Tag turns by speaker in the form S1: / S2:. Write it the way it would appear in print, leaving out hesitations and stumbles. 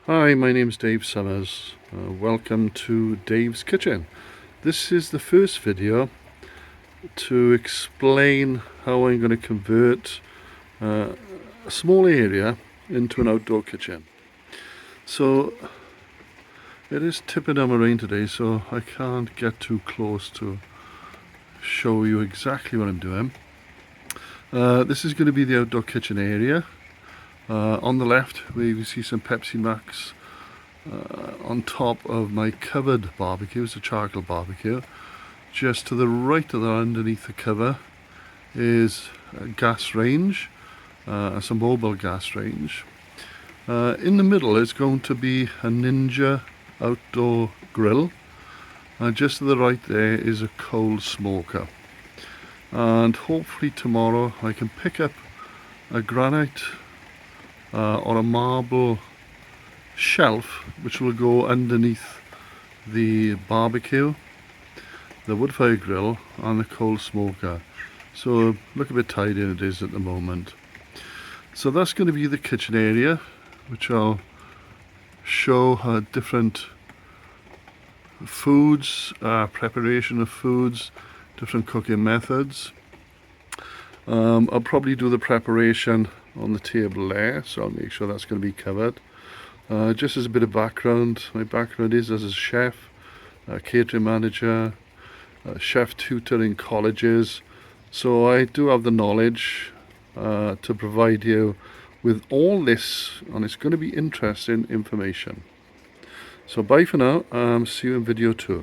S1: Hi, my name's Dave Summers. Welcome to Dave's Kitchen. This is the first video to explain how I'm going to convert a small area into an outdoor kitchen. So it is tipping down with rain today, so I can't get too close to show you exactly what I'm doing. This is going to be the outdoor kitchen area. On the left we see some Pepsi Max on top of my covered barbecue. It's a charcoal barbecue. Just to the right of that, underneath the cover, is a gas range, it's a mobile gas range. In the middle is going to be a Ninja outdoor grill. Just to the right there is a coal smoker. And hopefully tomorrow I can pick up a granite or a marble shelf which will go underneath the barbecue, the wood fire grill and the coal smoker. So look a bit tidy it is at the moment. So that's going to be the kitchen area, which I'll show different foods, preparation of foods, different cooking methods. I'll probably do the preparation on the table there, so I'll make sure that's going to be covered. Just as a bit of background, my background is as a chef, a catering manager, a chef tutor in colleges, so I do have the knowledge to provide you with all this, and it's going to be interesting information. So bye for now, see you in video 2.